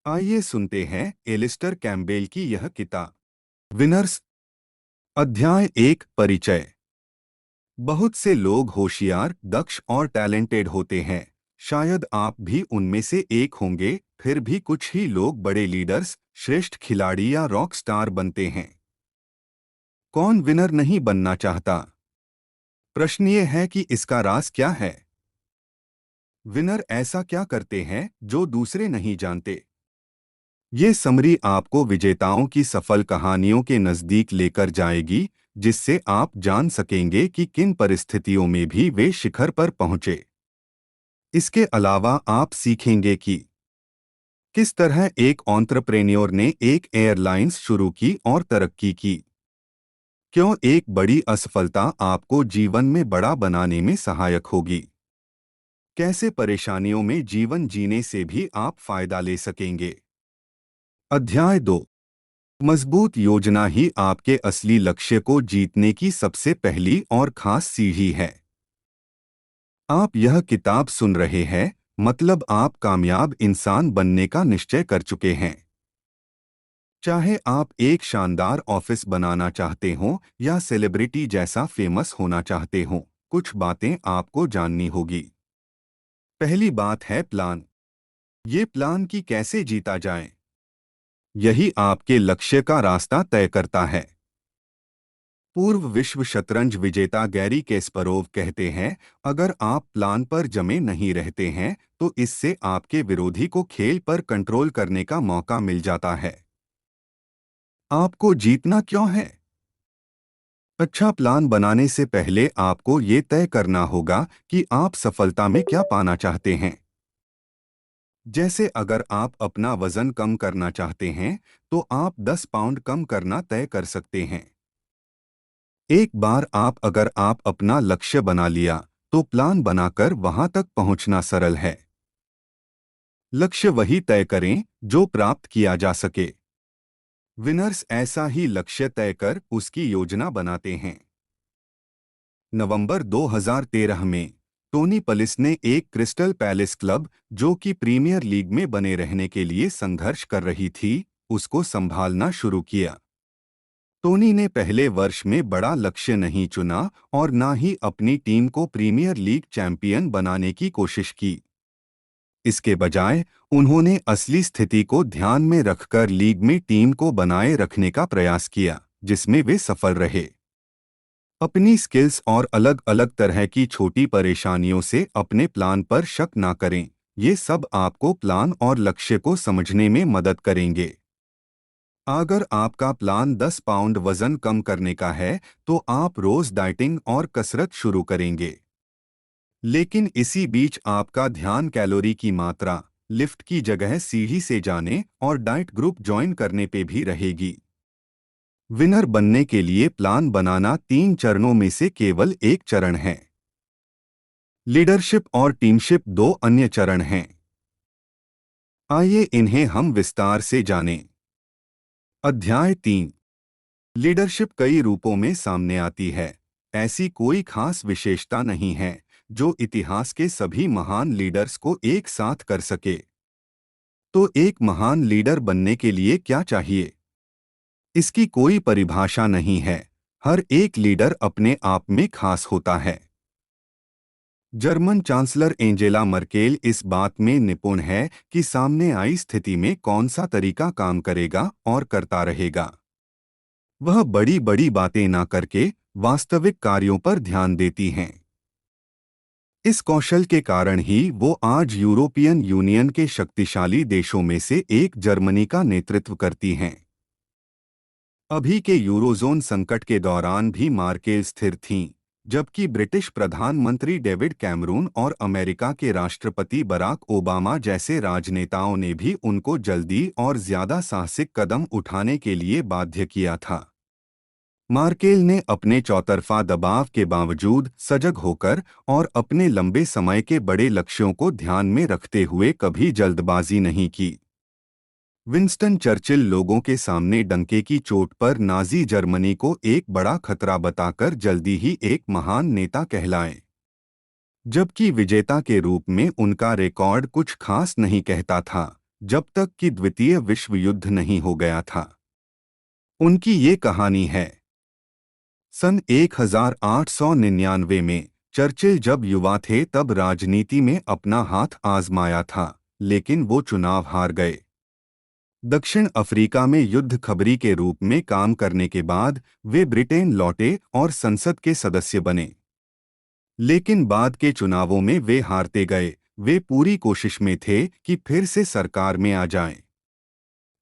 आइए सुनते हैं एलिस्टर कैम्पबेल की यह किताब। विनर्स। अध्याय 1। परिचय। बहुत से लोग होशियार, दक्ष और टैलेंटेड होते हैं। शायद आप भी उनमें से एक होंगे। फिर भी कुछ ही लोग बड़े लीडर्स, श्रेष्ठ खिलाड़ी या रॉक स्टार बनते हैं। कौन विनर नहीं बनना चाहता? प्रश्न ये है कि इसका राज क्या है। विनर ऐसा क्या करते हैं जो दूसरे नहीं जानते? ये समरी आपको विजेताओं की सफल कहानियों के नज़दीक लेकर जाएगी, जिससे आप जान सकेंगे कि किन परिस्थितियों में भी वे शिखर पर पहुंचे। इसके अलावा आप सीखेंगे कि किस तरह एक एंटरप्रेन्योर ने एक एयरलाइंस शुरू की और तरक्की की। क्यों एक बड़ी असफलता आपको जीवन में बड़ा बनाने में सहायक होगी। कैसे परेशानियों में जीवन जीने से भी आप फायदा ले सकेंगे। अध्याय 2। मजबूत योजना ही आपके असली लक्ष्य को जीतने की सबसे पहली और खास सीढ़ी है। आप यह किताब सुन रहे हैं, मतलब आप कामयाब इंसान बनने का निश्चय कर चुके हैं। चाहे आप एक शानदार ऑफिस बनाना चाहते हो या सेलिब्रिटी जैसा फेमस होना चाहते हो, कुछ बातें आपको जाननी होगी। पहली बात है प्लान। ये प्लान कि कैसे जीता जाए। यही आपके लक्ष्य का रास्ता तय करता है। पूर्व विश्व शतरंज विजेता गैरी कैस्परोव कहते हैं, अगर आप प्लान पर जमे नहीं रहते हैं तो इससे आपके विरोधी को खेल पर कंट्रोल करने का मौका मिल जाता है। आपको जीतना क्यों है? अच्छा प्लान बनाने से पहले आपको ये तय करना होगा कि आप सफलता में क्या पाना चाहते हैं। जैसे अगर आप अपना वजन कम करना चाहते हैं तो आप 10 पाउंड कम करना तय कर सकते हैं। एक बार अगर आप अपना लक्ष्य बना लिया तो प्लान बनाकर वहां तक पहुंचना सरल है। लक्ष्य वही तय करें जो प्राप्त किया जा सके। विनर्स ऐसा ही लक्ष्य तय कर उसकी योजना बनाते हैं। नवंबर 2013 में टोनी पलिस ने एक क्रिस्टल पैलेस क्लब, जो कि प्रीमियर लीग में बने रहने के लिए संघर्ष कर रही थी, उसको संभालना शुरू किया। टोनी ने पहले वर्ष में बड़ा लक्ष्य नहीं चुना और न ही अपनी टीम को प्रीमियर लीग चैंपियन बनाने की कोशिश की। इसके बजाय उन्होंने असली स्थिति को ध्यान में रखकर लीग में टीम को बनाए रखने का प्रयास किया, जिसमें वे सफल रहे। अपनी स्किल्स और अलग अलग तरह की छोटी परेशानियों से अपने प्लान पर शक ना करें। ये सब आपको प्लान और लक्ष्य को समझने में मदद करेंगे। अगर आपका प्लान 10 पाउंड वजन कम करने का है तो आप रोज डाइटिंग और कसरत शुरू करेंगे। लेकिन इसी बीच आपका ध्यान कैलोरी की मात्रा, लिफ्ट की जगह सीढ़ी से जाने और डाइट ग्रुप ज्वाइन करने पे भी रहेगी। विनर बनने के लिए प्लान बनाना 3 चरणों में से केवल एक चरण है। लीडरशिप और टीमशिप 2 अन्य चरण हैं। आइए इन्हें हम विस्तार से जानें। अध्याय 3। लीडरशिप कई रूपों में सामने आती है। ऐसी कोई खास विशेषता नहीं है जो इतिहास के सभी महान लीडर्स को एक साथ कर सके। तो एक महान लीडर बनने के लिए क्या चाहिए? इसकी कोई परिभाषा नहीं है। हर एक लीडर अपने आप में खास होता है। जर्मन चांसलर एंजेला मर्केल इस बात में निपुण है कि सामने आई स्थिति में कौन सा तरीका काम करेगा और करता रहेगा। वह बड़ी बड़ी बातें ना करके वास्तविक कार्यों पर ध्यान देती हैं। इस कौशल के कारण ही वो आज यूरोपियन यूनियन के शक्तिशाली देशों में से एक जर्मनी का नेतृत्व करती हैं। अभी के यूरोजोन संकट के दौरान भी मार्केल स्थिर थीं, जबकि ब्रिटिश प्रधानमंत्री डेविड कैमरून और अमेरिका के राष्ट्रपति बराक ओबामा जैसे राजनेताओं ने भी उनको जल्दी और ज्यादा साहसिक कदम उठाने के लिए बाध्य किया था। मार्केल ने अपने चौतरफा दबाव के बावजूद सजग होकर और अपने लंबे समय के बड़े लक्ष्यों को ध्यान में रखते हुए कभी जल्दबाजी नहीं की। विंस्टन चर्चिल लोगों के सामने डंके की चोट पर नाजी जर्मनी को एक बड़ा खतरा बताकर जल्दी ही एक महान नेता कहलाए, जबकि विजेता के रूप में उनका रिकॉर्ड कुछ खास नहीं कहता था। जब तक कि द्वितीय विश्व युद्ध नहीं हो गया था। उनकी ये कहानी है। सन 1899 में चर्चिल जब युवा थे तब राजनीति में अपना हाथ आजमाया था, लेकिन वो चुनाव हार गए। दक्षिण अफ्रीका में युद्ध खबरी के रूप में काम करने के बाद वे ब्रिटेन लौटे और संसद के सदस्य बने। लेकिन बाद के चुनावों में वे हारते गए। वे पूरी कोशिश में थे कि फिर से सरकार में आ जाएं।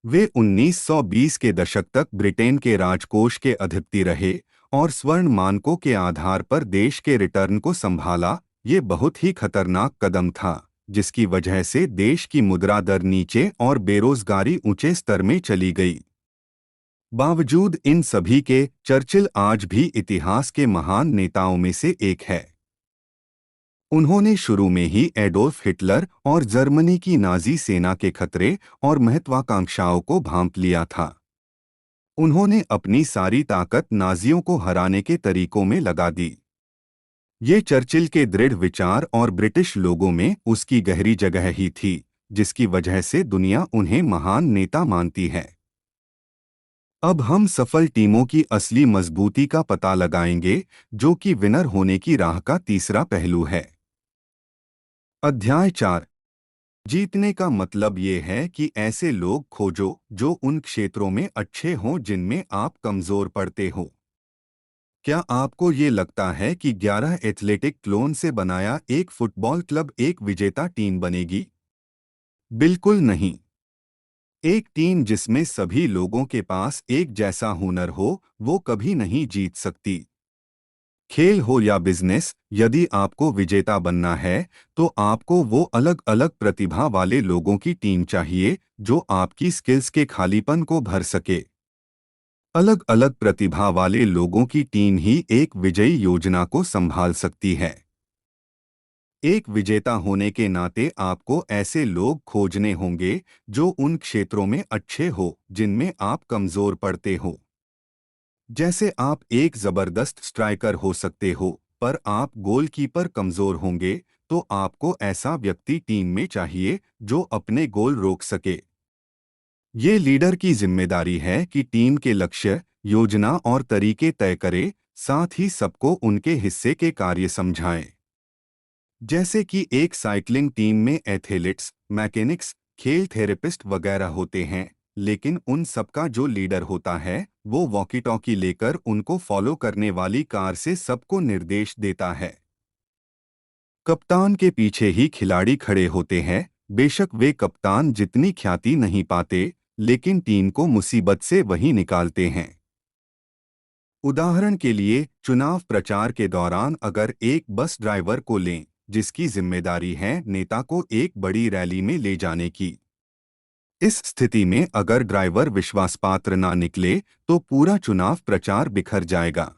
वे 1920 के दशक तक ब्रिटेन के राजकोष के अधिपति रहे और स्वर्ण मानकों के आधार पर देश के रिटर्न को संभाला। ये बहुत ही खतरनाक कदम था, जिसकी वजह से देश की मुद्रा दर नीचे और बेरोजगारी ऊंचे स्तर में चली गई। बावजूद इन सभी के, चर्चिल आज भी इतिहास के महान नेताओं में से एक है। उन्होंने शुरू में ही एडोल्फ हिटलर और जर्मनी की नाजी सेना के खतरे और महत्वाकांक्षाओं को भांप लिया था। उन्होंने अपनी सारी ताकत नाजियों को हराने के तरीकों में लगा दी। ये चर्चिल के दृढ़ विचार और ब्रिटिश लोगों में उसकी गहरी जगह ही थी, जिसकी वजह से दुनिया उन्हें महान नेता मानती है। अब हम सफल टीमों की असली मजबूती का पता लगाएंगे, जो कि विनर होने की राह का तीसरा पहलू है। अध्याय 4। जीतने का मतलब ये है कि ऐसे लोग खोजो जो उन क्षेत्रों में अच्छे हों जिनमें आप कमजोर पड़ते हो। क्या आपको ये लगता है कि 11 एथलेटिक क्लोन से बनाया एक फुटबॉल क्लब एक विजेता टीम बनेगी? बिल्कुल नहीं। एक टीम जिसमें सभी लोगों के पास एक जैसा हुनर हो, वो कभी नहीं जीत सकती। खेल हो या बिजनेस, यदि आपको विजेता बनना है, तो आपको वो अलग अलग प्रतिभा वाले लोगों की टीम चाहिए जो आपकी स्किल्स के खालीपन को भर सके। अलग अलग प्रतिभा वाले लोगों की टीम ही एक विजयी योजना को संभाल सकती है। एक विजेता होने के नाते आपको ऐसे लोग खोजने होंगे जो उन क्षेत्रों में अच्छे हो जिनमें आप कमजोर पड़ते हो। जैसे आप एक जबरदस्त स्ट्राइकर हो सकते हो, पर आप गोलकीपर कमजोर होंगे, तो आपको ऐसा व्यक्ति टीम में चाहिए जो अपने गोल रोक सके। ये लीडर की जिम्मेदारी है कि टीम के लक्ष्य, योजना और तरीके तय करे, साथ ही सबको उनके हिस्से के कार्य समझाएं। जैसे कि एक साइकिलिंग टीम में एथलीट्स, मैकेनिक्स, खेल थेरेपिस्ट वगैरह होते हैं, लेकिन उन सबका जो लीडर होता है वो वॉकी टॉकी लेकर उनको फॉलो करने वाली कार से सबको निर्देश देता है। कप्तान के पीछे ही खिलाड़ी खड़े होते हैं। बेशक वे कप्तान जितनी ख्याति नहीं पाते, लेकिन टीम को मुसीबत से वही निकालते हैं। उदाहरण के लिए, चुनाव प्रचार के दौरान अगर एक बस ड्राइवर को लें, जिसकी जिम्मेदारी है नेता को एक बड़ी रैली में ले जाने की। इस स्थिति में अगर ड्राइवर विश्वासपात्र ना निकले, तो पूरा चुनाव प्रचार बिखर जाएगा।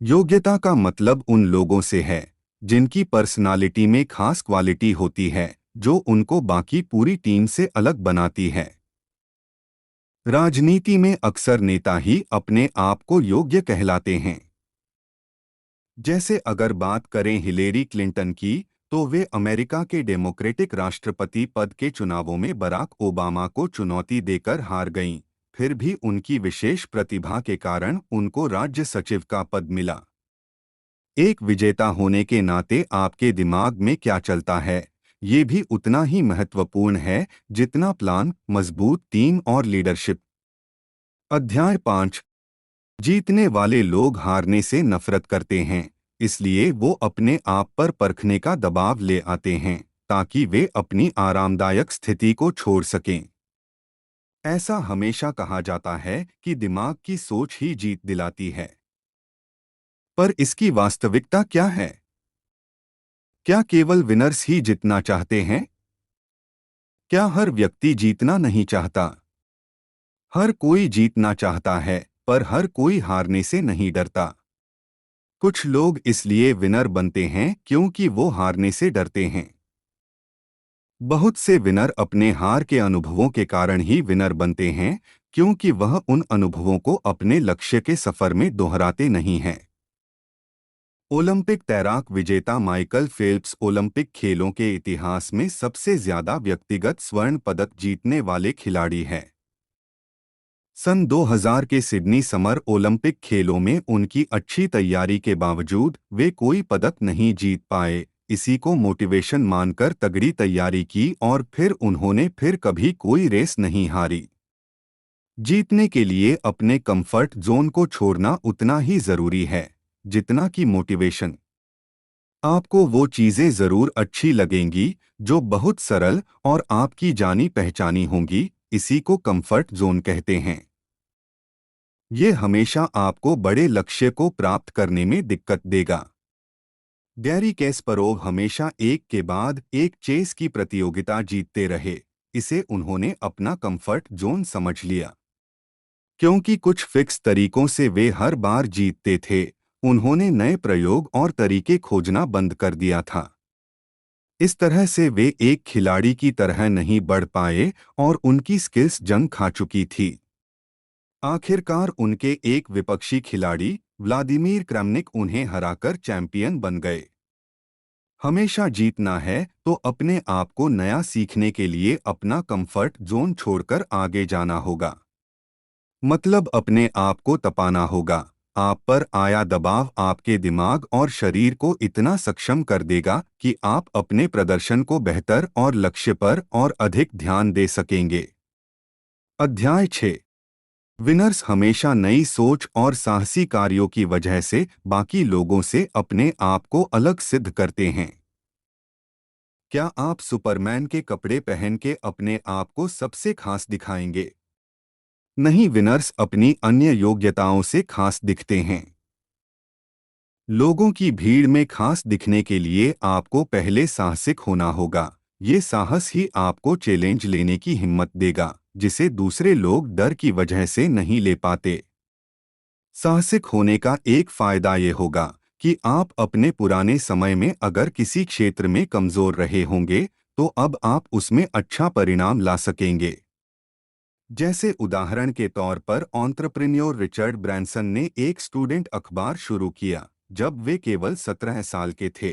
योग्यता का मतलब उन लोगों से है जिनकी पर्सनालिटी में खास क्वालिटी होती है, जो उनको बाकी पूरी टीम से अलग बनाती है। राजनीति में अक्सर नेता ही अपने आप को योग्य कहलाते हैं। जैसे अगर बात करें हिलेरी क्लिंटन की, तो वे अमेरिका के डेमोक्रेटिक राष्ट्रपति पद के चुनावों में बराक ओबामा को चुनौती देकर हार गईं। फिर भी उनकी विशेष प्रतिभा के कारण उनको राज्य सचिव का पद मिला। एक विजेता होने के नाते आपके दिमाग में क्या चलता है, ये भी उतना ही महत्वपूर्ण है जितना प्लान, मजबूत टीम और लीडरशिप। अध्याय 5। जीतने वाले लोग हारने से नफरत करते हैं, इसलिए वो अपने आप पर परखने का दबाव ले आते हैं ताकि वे अपनी आरामदायक स्थिति को छोड़ सकें। ऐसा हमेशा कहा जाता है कि दिमाग की सोच ही जीत दिलाती है। पर इसकी वास्तविकता क्या है? क्या केवल विनर्स ही जीतना चाहते हैं? क्या हर व्यक्ति जीतना नहीं चाहता? हर कोई जीतना चाहता है, पर हर कोई हारने से नहीं डरता। कुछ लोग इसलिए विनर बनते हैं क्योंकि वो हारने से डरते हैं। बहुत से विनर अपने हार के अनुभवों के कारण ही विनर बनते हैं, क्योंकि वह उन अनुभवों को अपने लक्ष्य के सफर में दोहराते नहीं हैं। ओलंपिक तैराक विजेता माइकल फेल्प्स ओलंपिक खेलों के इतिहास में सबसे ज्यादा व्यक्तिगत स्वर्ण पदक जीतने वाले खिलाड़ी हैं। सन 2000 के सिडनी समर ओलंपिक खेलों में उनकी अच्छी तैयारी के बावजूद वे कोई पदक नहीं जीत पाए। इसी को मोटिवेशन मानकर तगड़ी तैयारी की और फिर उन्होंने फिर कभी कोई रेस नहीं हारी। जीतने के लिए अपने कंफर्ट जोन को छोड़ना उतना ही जरूरी है जितना कि मोटिवेशन। आपको वो चीजें जरूर अच्छी लगेंगी जो बहुत सरल और आपकी जानी पहचानी होंगी। इसी को कंफर्ट जोन कहते हैं। ये हमेशा आपको बड़े लक्ष्य को प्राप्त करने में दिक्कत देगा। गैरी कैस्परोव हमेशा एक के बाद एक चेस की प्रतियोगिता जीतते रहे। इसे उन्होंने अपना कंफर्ट जोन समझ लिया। क्योंकि कुछ फिक्स तरीकों से वे हर बार जीतते थे, उन्होंने नए प्रयोग और तरीके खोजना बंद कर दिया था। इस तरह से वे एक खिलाड़ी की तरह नहीं बढ़ पाए और उनकी स्किल्स जंग खा चुकी थी। आखिरकार उनके एक विपक्षी खिलाड़ी व्लादिमीर क्रामनिक उन्हें हराकर चैंपियन बन गए। हमेशा जीतना है तो अपने आप को नया सीखने के लिए अपना कंफर्ट जोन छोड़कर आगे जाना होगा। मतलब अपने आप को तपाना होगा। आप पर आया दबाव आपके दिमाग और शरीर को इतना सक्षम कर देगा कि आप अपने प्रदर्शन को बेहतर और लक्ष्य पर और अधिक ध्यान दे सकेंगे। अध्याय 6। विनर्स हमेशा नई सोच और साहसी कार्यों की वजह से बाकी लोगों से अपने आप को अलग सिद्ध करते हैं। क्या आप सुपरमैन के कपड़े पहन के अपने आप को सबसे खास दिखाएंगे? नहीं, विनर्स अपनी अन्य योग्यताओं से खास दिखते हैं। लोगों की भीड़ में खास दिखने के लिए आपको पहले साहसिक होना होगा। ये साहस ही आपको चैलेंज लेने की हिम्मत देगा, जिसे दूसरे लोग डर की वजह से नहीं ले पाते। साहसिक होने का एक फायदा ये होगा कि आप अपने पुराने समय में अगर किसी क्षेत्र में कमजोर रहे होंगे, तो अब आप उसमें अच्छा परिणाम ला सकेंगे। जैसे उदाहरण के तौर पर एंटरप्रेन्योर रिचर्ड ब्रैंसन ने एक स्टूडेंट अखबार शुरू किया जब वे केवल 17 साल के थे।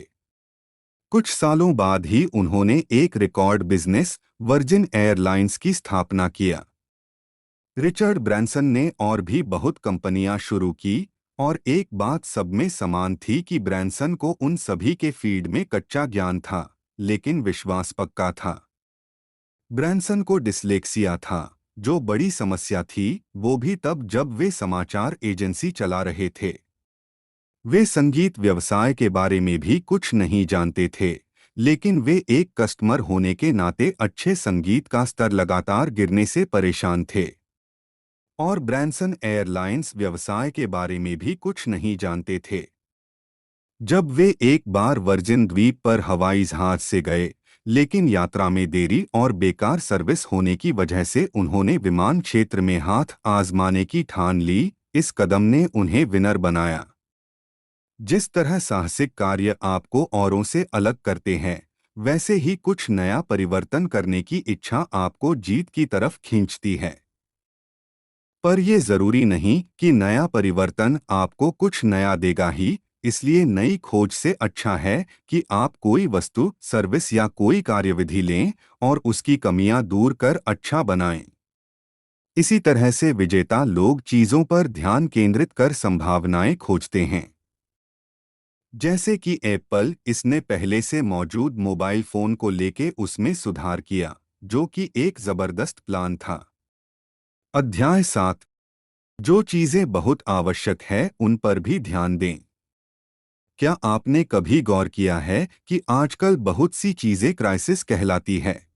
कुछ सालों बाद ही उन्होंने एक रिकॉर्ड बिजनेस वर्जिन एयरलाइंस की स्थापना किया। रिचर्ड ब्रैंसन ने और भी बहुत कंपनियां शुरू की और एक बात सब में समान थी कि ब्रैंसन को उन सभी के फील्ड में कच्चा ज्ञान था, लेकिन विश्वास पक्का था। ब्रैंसन को डिस्लेक्सिया था, जो बड़ी समस्या थी, वो भी तब जब वे समाचार एजेंसी चला रहे थे। वे संगीत व्यवसाय के बारे में भी कुछ नहीं जानते थे, लेकिन वे एक कस्टमर होने के नाते अच्छे संगीत का स्तर लगातार गिरने से परेशान थे। और ब्रैंसन एयरलाइंस व्यवसाय के बारे में भी कुछ नहीं जानते थे। जब वे एक बार वर्जिन द्वीप पर हवाई जहाज से गए, लेकिन यात्रा में देरी और बेकार सर्विस होने की वजह से उन्होंने विमान क्षेत्र में हाथ आजमाने की ठान ली। इस कदम ने उन्हें विनर बनाया। जिस तरह साहसिक कार्य आपको औरों से अलग करते हैं, वैसे ही कुछ नया परिवर्तन करने की इच्छा आपको जीत की तरफ खींचती है। पर यह जरूरी नहीं कि नया परिवर्तन आपको कुछ नया देगा ही। इसलिए नई खोज से अच्छा है कि आप कोई वस्तु, सर्विस या कोई कार्यविधि लें और उसकी कमियां दूर कर अच्छा बनाएं। इसी तरह से विजेता लोग चीजों पर ध्यान केंद्रित कर संभावनाएं खोजते हैं। जैसे कि एप्पल, इसने पहले से मौजूद मोबाइल फोन को लेके उसमें सुधार किया, जो कि एक जबरदस्त प्लान था। अध्याय 7। जो चीजें बहुत आवश्यक है उन पर भी ध्यान दें। क्या आपने कभी गौर किया है कि आजकल बहुत सी चीजें क्राइसिस कहलाती है?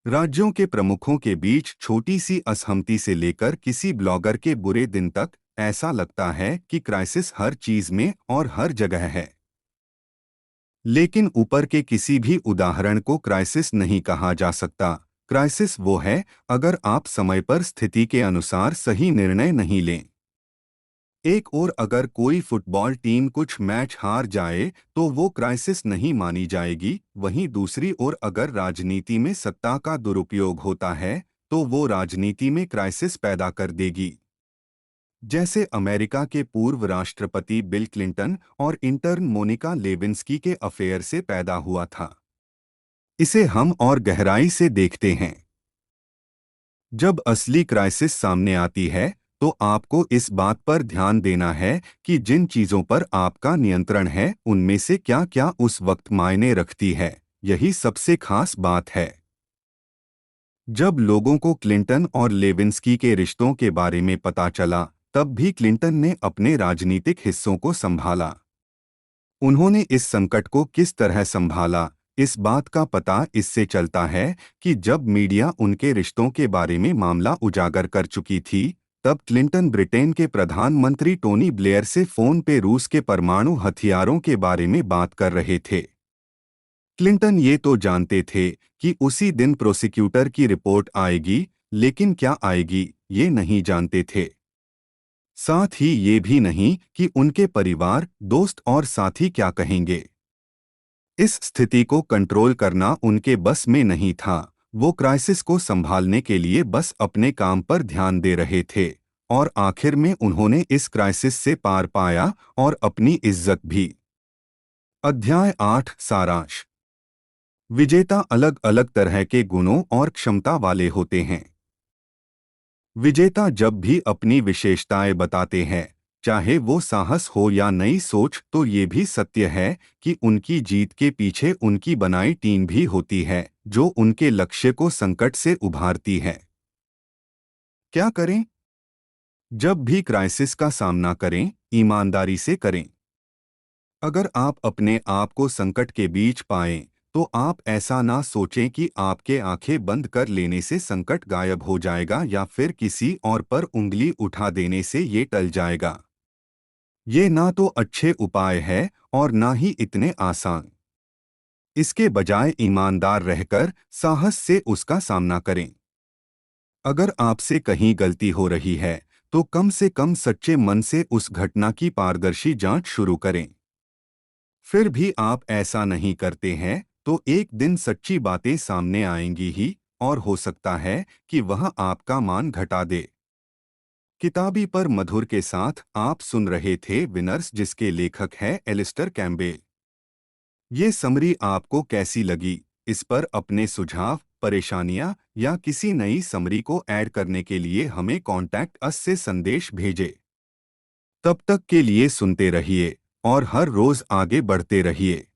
राज्यों के प्रमुखों के बीच छोटी सी असहमति से लेकर किसी ब्लॉगर के बुरे दिन तक, ऐसा लगता है कि क्राइसिस हर चीज में और हर जगह है। लेकिन ऊपर के किसी भी उदाहरण को क्राइसिस नहीं कहा जा सकता। क्राइसिस वो है अगर आप समय पर स्थिति के अनुसार सही निर्णय नहीं लें। एक और अगर कोई फुटबॉल टीम कुछ मैच हार जाए तो वो क्राइसिस नहीं मानी जाएगी। वहीं दूसरी ओर अगर राजनीति में सत्ता का दुरुपयोग होता है तो वो राजनीति में क्राइसिस पैदा कर देगी। जैसे अमेरिका के पूर्व राष्ट्रपति बिल क्लिंटन और इंटर्न मोनिका लेविंस्की के अफेयर से पैदा हुआ था। इसे हम और गहराई से देखते हैं। जब असली क्राइसिस सामने आती है तो आपको इस बात पर ध्यान देना है कि जिन चीजों पर आपका नियंत्रण है उनमें से क्या क्या उस वक्त मायने रखती है। यही सबसे खास बात है। जब लोगों को क्लिंटन और लेविंस्की के रिश्तों के बारे में पता चला, तब भी क्लिंटन ने अपने राजनीतिक हिस्सों को संभाला। उन्होंने इस संकट को किस तरह संभाला, इस बात का पता इससे चलता है कि जब मीडिया उनके रिश्तों के बारे में मामला उजागर कर चुकी थी, तब क्लिंटन ब्रिटेन के प्रधानमंत्री टोनी ब्लेयर से फोन पे रूस के परमाणु हथियारों के बारे में बात कर रहे थे। क्लिंटन ये तो जानते थे कि उसी दिन प्रोसिक्यूटर की रिपोर्ट आएगी, लेकिन क्या आएगी ये नहीं जानते थे। साथ ही ये भी नहीं कि उनके परिवार, दोस्त और साथी क्या कहेंगे। इस स्थिति को कंट्रोल करना उनके बस में नहीं था। वो क्राइसिस को संभालने के लिए बस अपने काम पर ध्यान दे रहे थे, और आखिर में उन्होंने इस क्राइसिस से पार पाया और अपनी इज्जत भी। अध्याय 8 सारांश। विजेता अलग अलग तरह के गुणों और क्षमता वाले होते हैं। विजेता जब भी अपनी विशेषताएं बताते हैं, चाहे वो साहस हो या नई सोच, तो ये भी सत्य है कि उनकी जीत के पीछे उनकी बनाई टीम भी होती है, जो उनके लक्ष्य को संकट से उभारती है। क्या करें? जब भी क्राइसिस का सामना करें, ईमानदारी से करें। अगर आप अपने आप को संकट के बीच पाएं, तो आप ऐसा ना सोचें कि आपके आंखें बंद कर लेने से संकट गायब हो जाएगा या फिर किसी और पर उंगली उठा देने से ये टल जाएगा। ये ना तो अच्छे उपाय है और ना ही इतने आसान। इसके बजाय ईमानदार रहकर साहस से उसका सामना करें। अगर आपसे कहीं गलती हो रही है, तो कम से कम सच्चे मन से उस घटना की पारदर्शी जांच शुरू करें। फिर भी आप ऐसा नहीं करते हैं, तो एक दिन सच्ची बातें सामने आएंगी ही, और हो सकता है कि वह आपका मान घटा दे। किताबी पर मधुर के साथ आप सुन रहे थे विनर्स, जिसके लेखक हैं एलिस्टर कैम्बेल। ये समरी आपको कैसी लगी? इस पर अपने सुझाव, परेशानियां या किसी नई समरी को ऐड करने के लिए हमें कॉन्टैक्ट अस से संदेश भेजें। तब तक के लिए सुनते रहिए और हर रोज आगे बढ़ते रहिए।